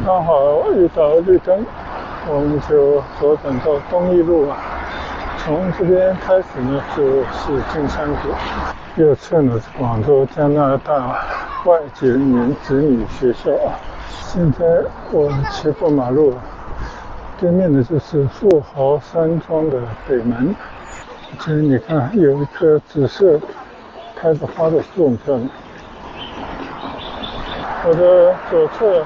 刚好遇到绿灯，我们就左转到东一路啊。从这边开始呢，就是金山谷，右侧呢是广州加拿大外籍人员子女学校啊。现在我切过马路，对面的就是富豪山庄的北门。这里你看有一棵紫色开着花的树，很漂亮。我的左侧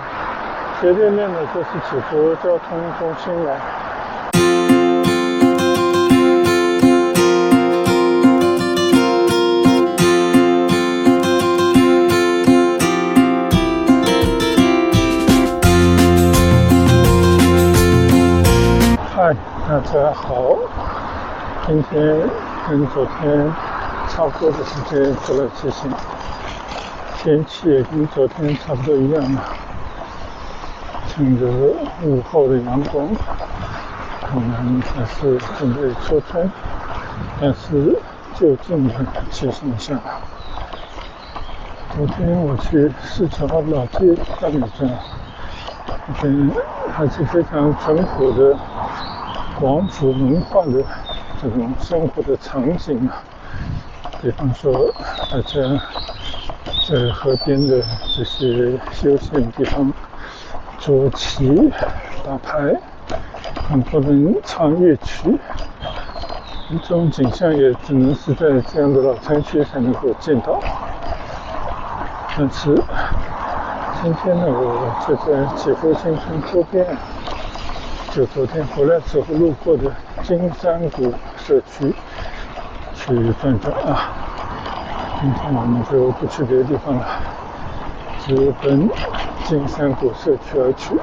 斜对面的就是祈福交通中心了。嗨，大家好，今天跟昨天差不多的时间出来骑行，天气也跟昨天差不多一样啊。趁着午后的阳光，可能还是准备出村，但是就近的骑行一下。昨天我去市桥老街转一转，这边还是非常淳朴的广府文化的这种生活的场景啊。比方说，大家在河边的这些休闲地方捉棋、打牌，很多人唱乐曲，这种景象也只能是在这样的老城区才能够见到。但是今天呢，我就在祈福新村周边，就昨天回来时候路过的金山谷社区去转转啊。今天我们就不去别的地方了，直奔金山谷社区而去。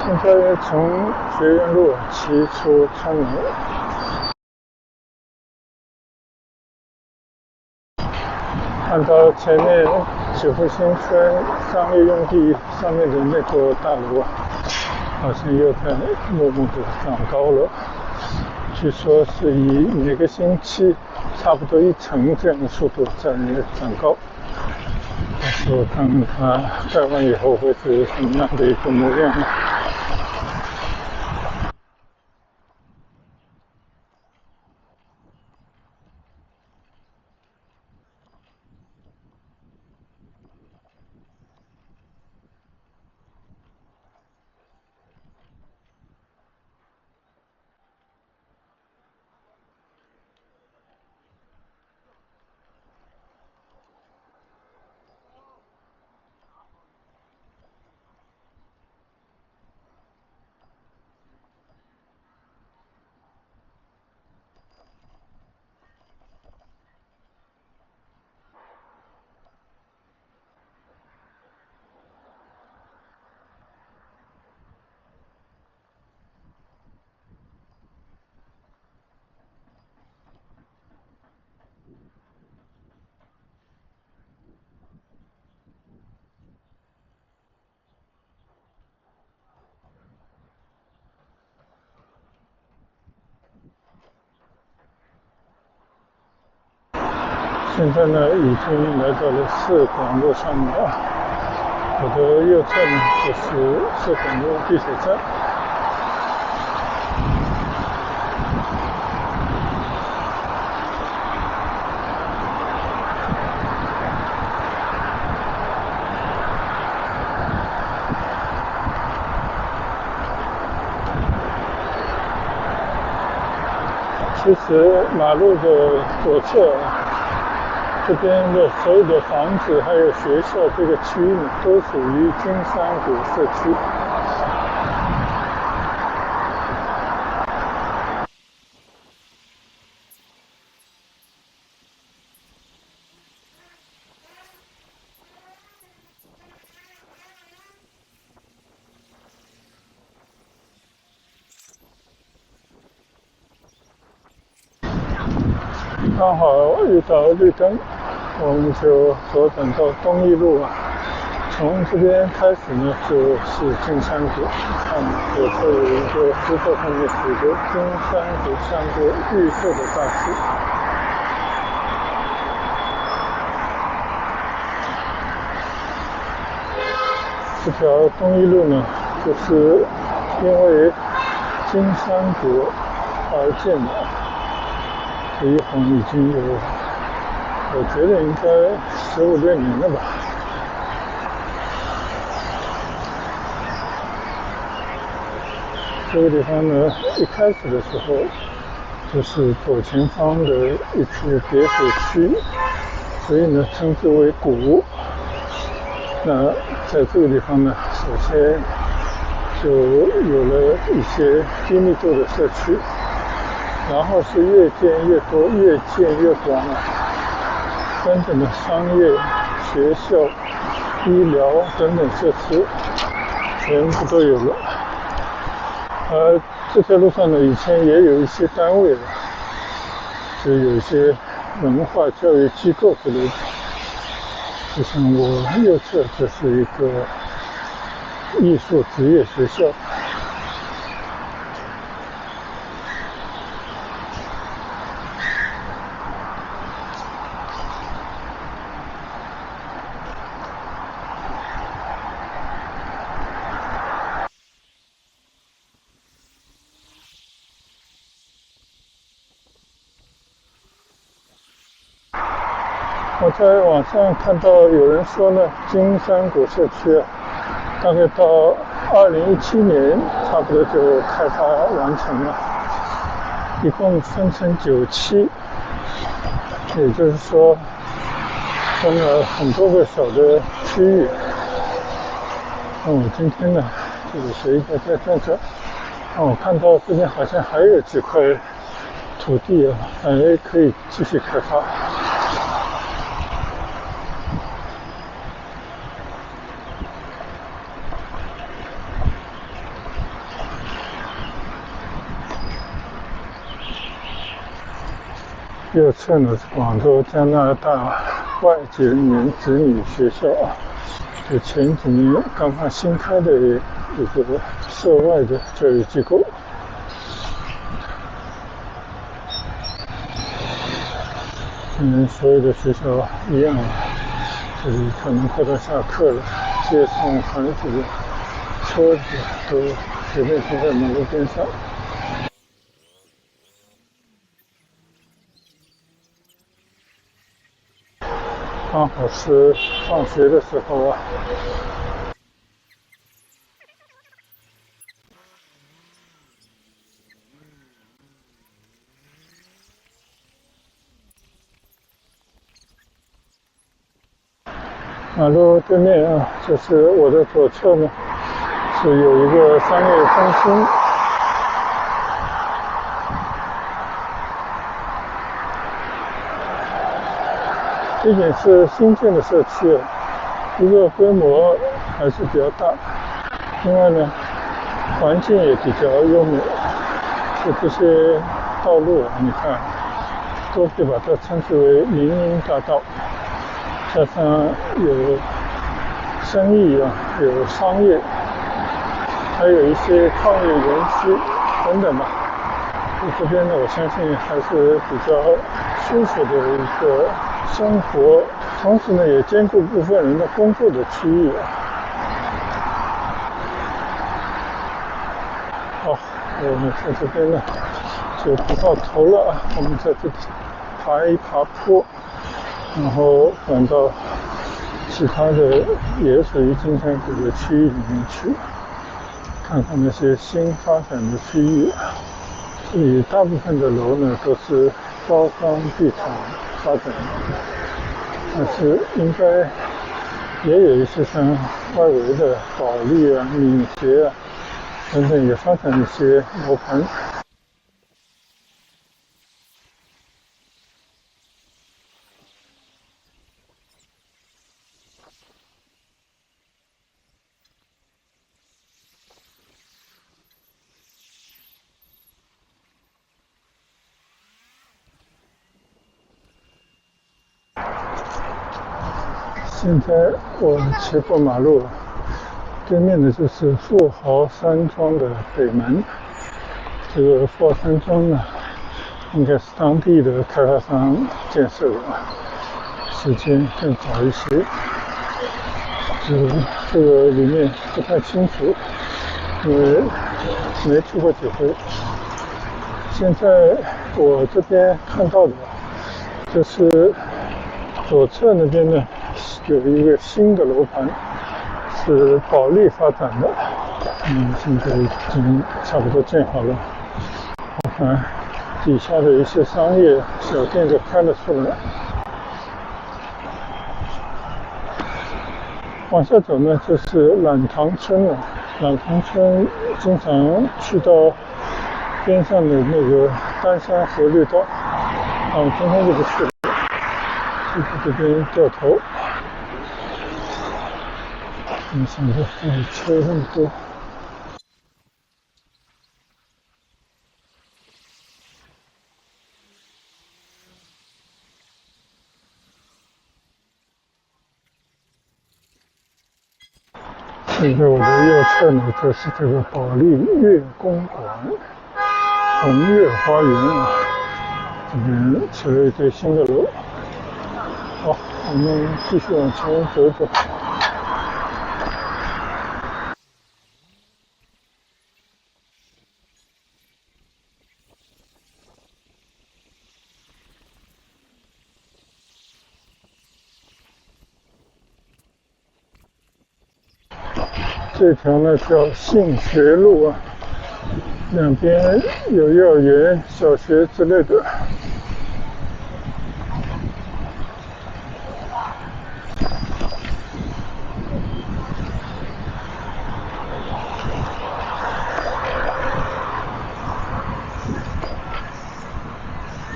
现在从学院路骑出村门，看到前面祈福新村商业用地上面的那座大楼啊，好像又在默默地长高了。据说是以每个星期差不多1层这样的速度在长高。到时候看它盖完以后会是什么样的一个模样呢？现在呢，已经来到了四广路上面啊。我的右侧呢，就是四广路地铁站。其实马路的左侧，这边的所有的房子还有学校这个区域呢，都属于金山谷社区。刚好遇到绿灯，我们就左转到东义路啊。从这边开始呢，就是金山谷。看，我这有一个石头上面写着金山谷像个绿色的大字。这条东义路呢，就是因为金山谷而建的，这一晃已经有，我觉得应该15、16年了吧。这个地方呢，一开始的时候就是左前方的一处别墅区，所以呢称之为谷。那在这个地方呢，首先就有了一些低密度的社区，然后是越建越多，越建越广了。跟着呢，商业、学校、医疗等等设施全部都有了。这条路上呢，以前也有一些单位了，就有一些文化教育机构之类的。就像我右侧，这是一个艺术职业学校。我在网上看到有人说呢，金山谷社区啊，大概到2017年差不多就开发完成了，一共分成9期，也就是说分了很多个小的区域。那我今天呢，就是随意在转转，我看到这边好像还有几块土地啊，可以继续开发。右侧呢是广州加拿大外籍人员子女学校啊，是前几年刚刚新开的一个涉外的教育机构。所有的学校一样，这里可能快到下课了，接送孩子的车子都随便停在马路边上。刚好是放学的时候啊。马路对面啊，就是我的左侧呢，是有一个商业中心。毕竟是新建的社区，一个规模还是比较大。另外呢，环境也比较优美，就这些道路啊，你看，都可以把它称之为林荫大道，加上有生意啊，有商业，还有一些创业园区等等吧。这边呢，我相信还是比较舒服的一个生活，同时呢也兼顾部分人的工作的区域啊。好，我们在这边呢就不到头了啊，我们在这里爬一爬坡，然后转到其他的也属于金山谷的区域里面去，看看那些新发展的区域。这里大部分的楼呢都是招商地产发展，但是应该也有一些像外围的保利啊、闽捷啊等等也发展一些楼盘。现在我骑过马路，对面的就是富豪山庄的北门。这个富豪山庄呢，应该是当地的开发商建设的，时间更早一些。这个里面不太清楚，因为没去过几回。现在我这边看到的就是左侧那边呢有一个新的楼盘，是保利发展的，现在已经差不多建好了。我看底下的一些商业小店就开了出来。往下走呢，就是懒塘村了。懒塘村经常去到边上的那个丹山河绿道，我今天就不去了，就在这边掉头。没想到这里车那么多。现在我的右侧呢，就是这个保利月公馆、红月花园啊，这边起了一堆新的楼。好，我们继续往前走走。这条呢叫信学路啊，两边有幼儿园、小学之类的。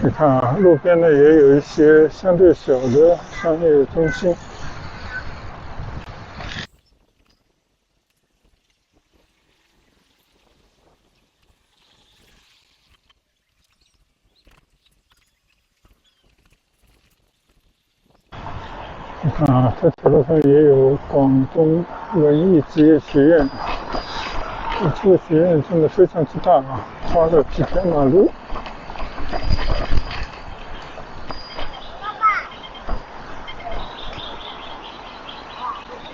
你看啊，路边呢也有一些相对小的商业中心。你看啊，这条路上也有广东文艺职业学院，这个学院真的非常之大啊，跨了几条马路。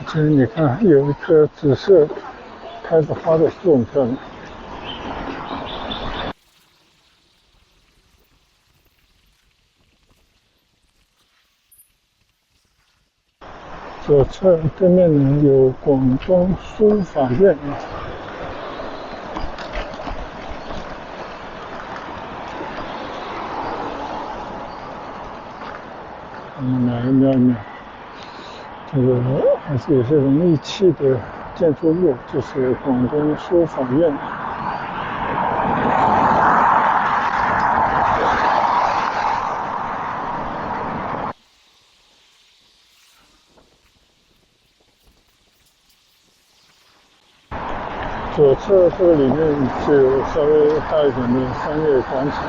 这你看，有一棵紫色开着花的树，很漂亮。左侧对面呢有广东书法院啊。我们来瞄一瞄，这个还是有些人义气的建筑物，就是广东书法院。左侧这个里面就有稍微大一点的商业广场。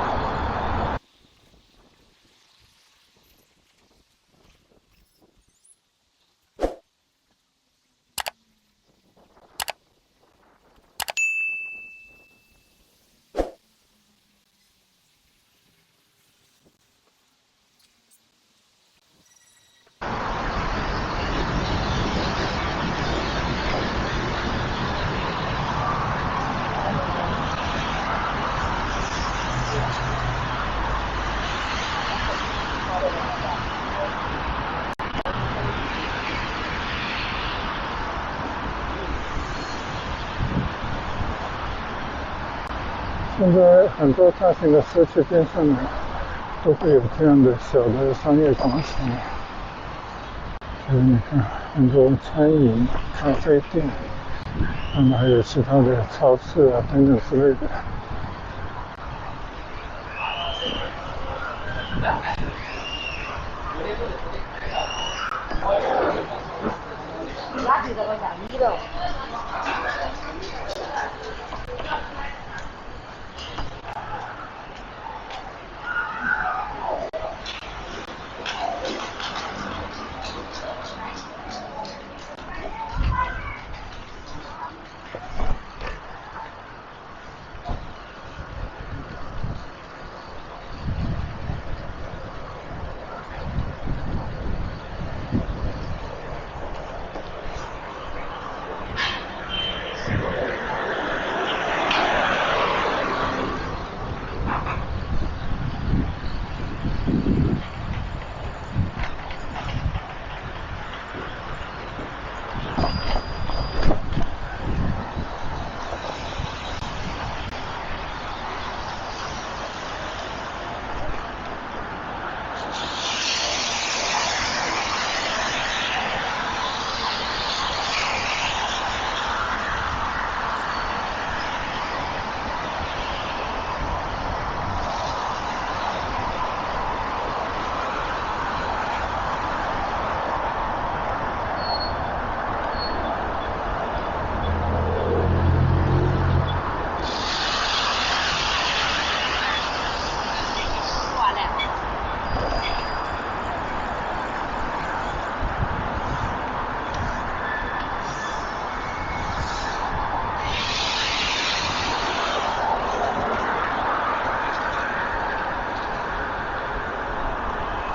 现在很多大型的社区边上呢，都会有这样的小的商业广场。你看，很多餐饮、咖啡店，还有其他的超市啊等等之类的。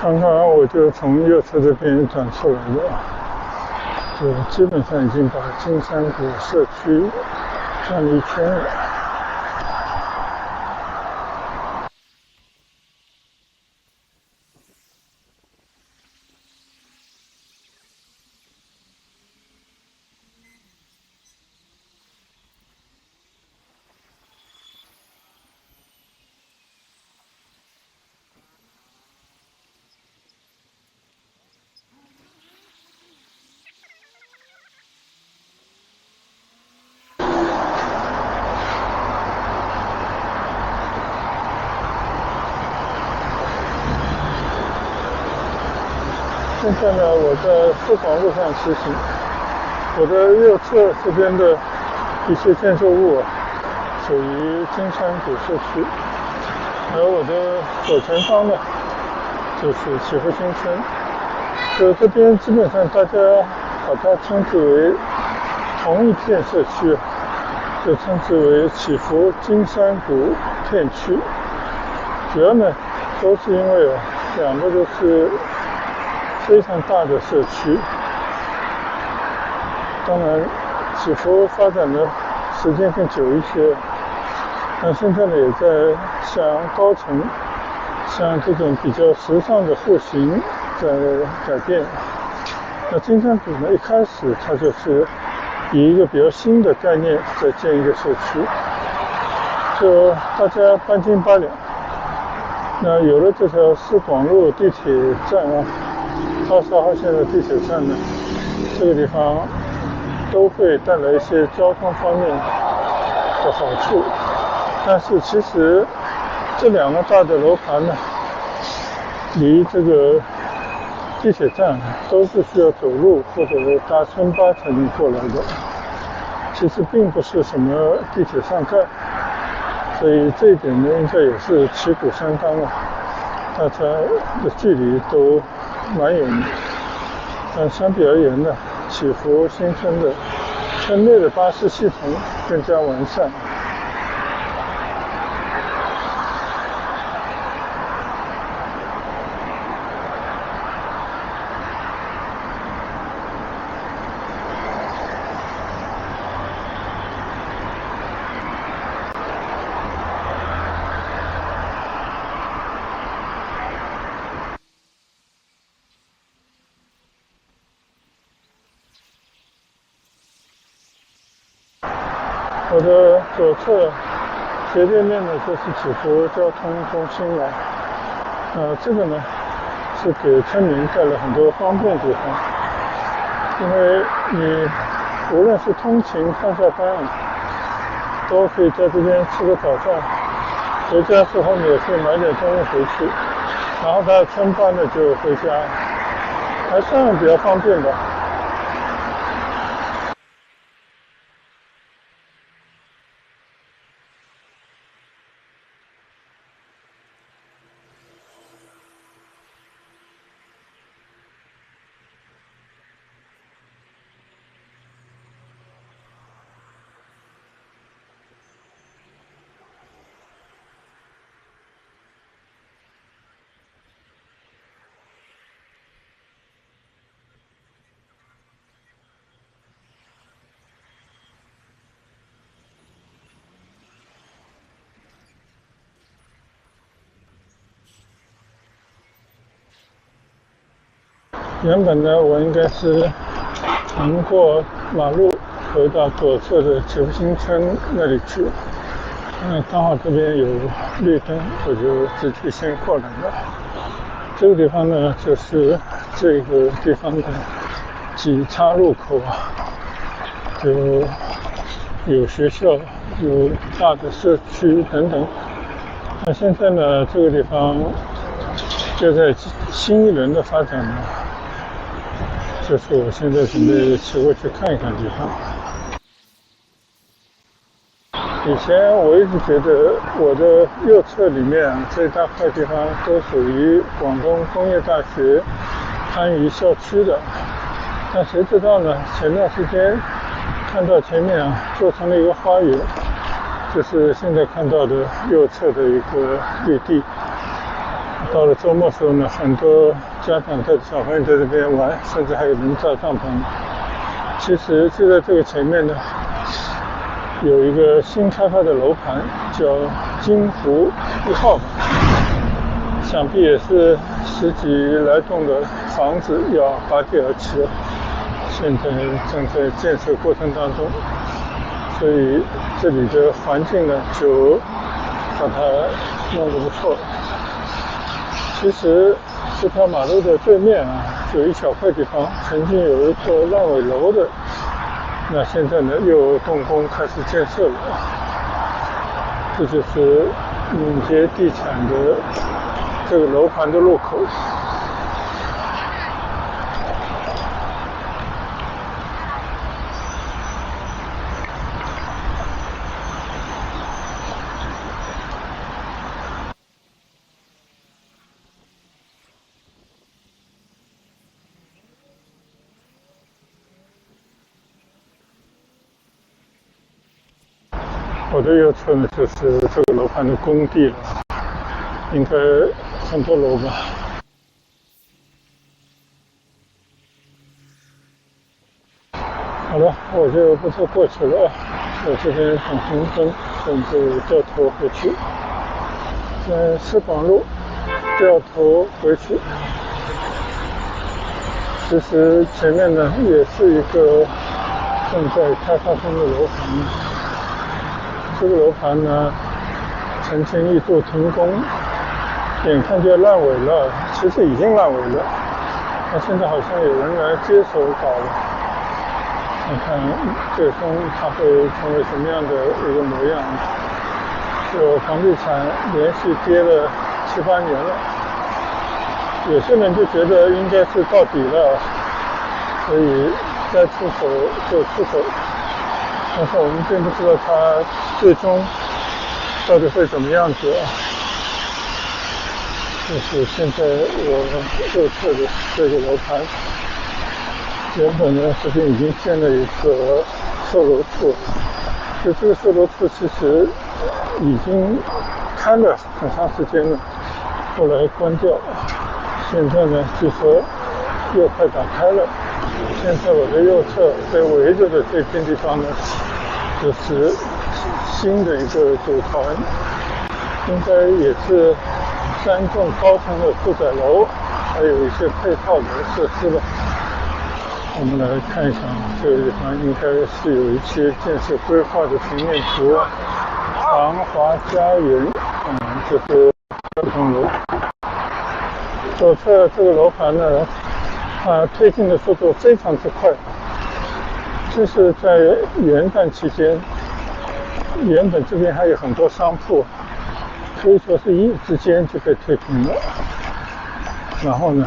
刚刚我就从右侧这边转出来的，就基本上已经把金山谷社区转了一圈了。现在呢，我在四广路上骑行，我的右侧这边的一些建筑物属于金山谷社区，而我的左前方呢就是祈福新村。就这边基本上大家把它称之为同一片社区，就称之为祈福金山谷片区。主要呢都是因为两个都是非常大的社区，当然祈福发展的时间更久一些，那现在呢也在向高层、向这种比较时尚的户型在改变。那金山谷呢一开始它就是以一个比较新的概念在建一个社区，就大家半斤八两。那有了这条四广路地铁站22号线的地铁站呢，这个地方都会带来一些交通方面的好处。但是其实这两个大的楼盘呢，离这个地铁站都是需要走路或者是搭村巴才能过来的，其实并不是什么地铁上盖，所以这一点呢应该也是旗鼓相当了，大家的距离都蛮远的。但相比而言呢，祈福新村的村内的巴士系统更加完善。我的左侧斜对面呢就是祈福交通中心了，这个呢是给村民带来很多方便地方，因为你无论是通勤上下班都可以在这边吃个早饭，回家之后呢也可以买点东西回去，然后到村巴呢就回家，还算比较方便吧。原本呢，我应该是横过马路回到左侧的祈福新村那里去，刚好这边有绿灯，我就直接先过来了。这个地方呢，就是这个地方的几岔路口有学校，有大的社区等等。那现在呢，这个地方就在新一轮的发展呢。就是我现在准备骑过去看一看地方。以前我一直觉得我的右侧里面这一大块地方都属于广东工业大学番禺校区的，但谁知道呢？前段时间看到前面做成了一个花园，就是现在看到的右侧的一个绿地。到了周末时候呢，很多家长带着小朋友在这边玩，甚至还有人扎帐篷。其实就在这个前面呢，有一个新开发的楼盘叫金湖1号吧，想必也是10几来栋的房子要拔地而起了，现在正在建设过程当中，所以这里的环境呢就把它弄得不错。其实这条马路的对面有一小块地方曾经有一座烂尾楼的，那现在呢又动工开始建设了。这就是敏捷地产的这个楼盘的入口。我的右侧呢就是这个楼盘的工地了，应该很多楼吧。好了，我就不再过去了，我这边等红灯，准备掉头回去，在石广路掉头回去。其实前面呢也是一个正在开发中的楼盘，这个楼盘呢曾经一度停工，眼看就要烂尾了，其实已经烂尾了，那现在好像有人来接手搞了，看看最终它会成为什么样的一个模样。就房地产连续跌了7、8年了，有些人就觉得应该是到底了，所以该出手就出手，但是我们并不知道它最终到底会怎么样子。就是现在我右侧的这个楼盘，原本呢这边已经建了一个售楼处，就这个售楼处其实已经开了很长时间了，后来关掉，现在呢据说又快打开了。现在我的右侧被围着的这片地方呢，就是新的一个组团，应该也是3栋高层的住宅楼，还有一些配套的设施了。我们来看一下，这个地方应该是有一些建设规划的平面图，长华家园，就是这栋楼。左侧这个楼盘呢，它推进的速度非常之快，就是在元旦期间，原本这边还有很多商铺，可以说是一夜之间就被推平了。然后呢，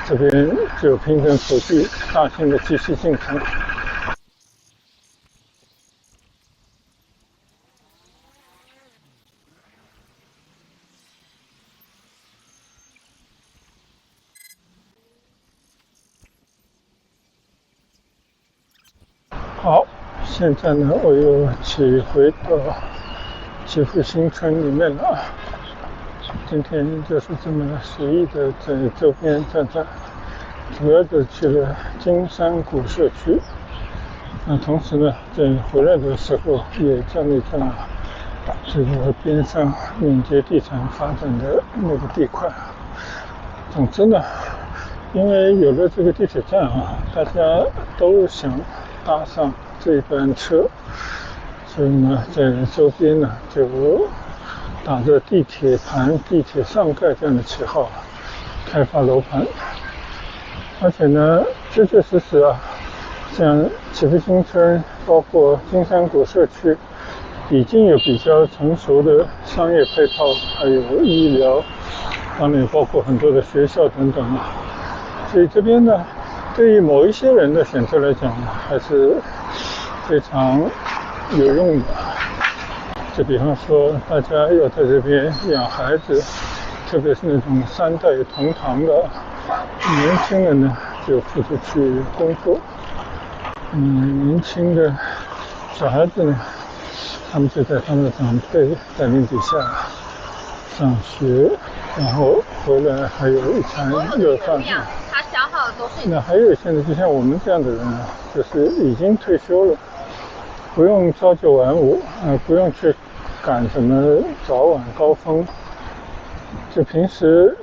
这边就平整土地，大型的继续进程。好，现在呢，我又骑回到祈福新村里面了。今天就是这么随意的在周边转转，主要就是去了金山谷社区。那同时呢，在回来的时候也转了一转这个边上敏捷地产发展的那个地块。总之呢，因为有了这个地铁站大家都想搭上这班车，所以呢，在周边呢就打着地铁盘、地铁上盖这样的旗号开发楼盘，而且呢，确确实实像祈福新村，包括金山谷社区，已经有比较成熟的商业配套，还有医疗，当然也包括很多的学校等等所以这边呢，对于某一些人的选择来讲，还是非常有用的。就比方说，大家要在这边养孩子，特别是那种3代同堂的年轻人呢，就负责去工作。年轻的小孩子呢，他们就在他们的长辈带领底下上学。然后回来还有一餐热饭。它消耗的都是。那还有现在就像我们这样的人啊，就是已经退休了，不用朝九晚五，不用去赶什么早晚高峰，就平时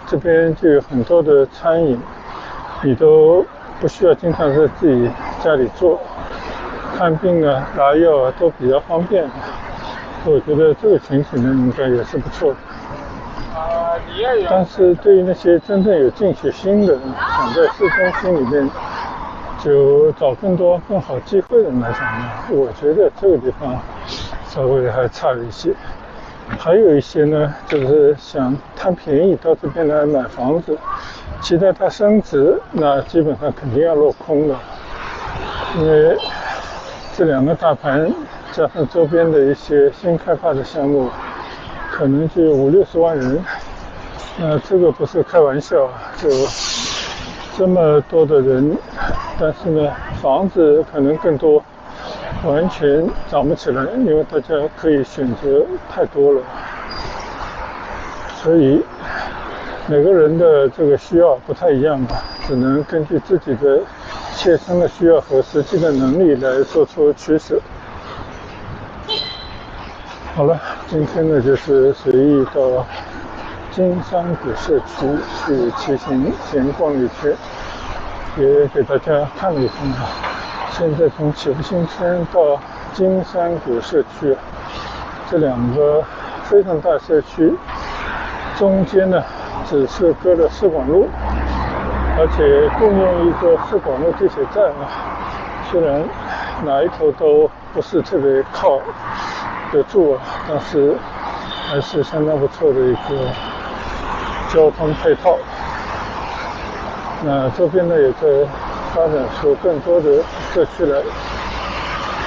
这边就有很多的餐饮，你都不需要经常在自己家里做，看病啊、拿药啊都比较方便。我觉得这个群体呢，应该也是不错的。但是对于那些真正有进取心的人，想在市中心里面就找更多更好机会的人来讲呢，我觉得这个地方稍微还差了一些。还有一些呢，就是想贪便宜到这边来买房子，期待它升值，那基本上肯定要落空了。因为这两个大盘加上周边的一些新开发的项目，可能就有50-60万人。这个不是开玩笑，就这么多的人，但是呢，房子可能更多，完全涨不起来，因为大家可以选择太多了。所以每个人的这个需要不太一样吧，只能根据自己的切身的需要和实际的能力来做出取舍。好了，今天呢就是随意到金山谷社区去骑行闲逛了一圈，也给大家看了一看啊。现在从启福新村到金山谷社区，这两个非常大社区中间呢只是隔了市广路，而且共用一个市广路地铁站啊。虽然哪一头都不是特别靠得住啊，但是还是相当不错的一个交通配套。那周边呢也在发展出更多的社区来。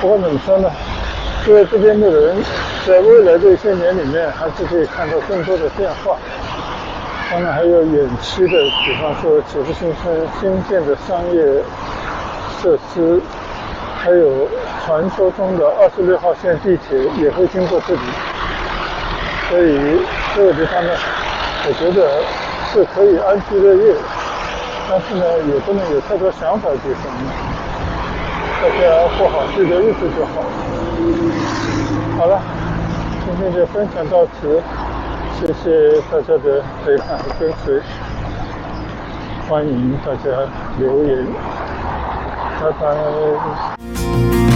不管怎么说呢，住在这边的人在未来的一些年里面还是可以看到更多的变化。当然还有远期的，比方说启福新村新建的商业设施，还有传说中的26号线地铁也会经过这里。所以这个地方呢，我觉得是可以安居乐业，但是呢也不能有太多想法的地方，大家过好自己的日子就好。好了，今天就分享到此，谢谢大家的陪伴和跟随，欢迎大家留言，拜拜。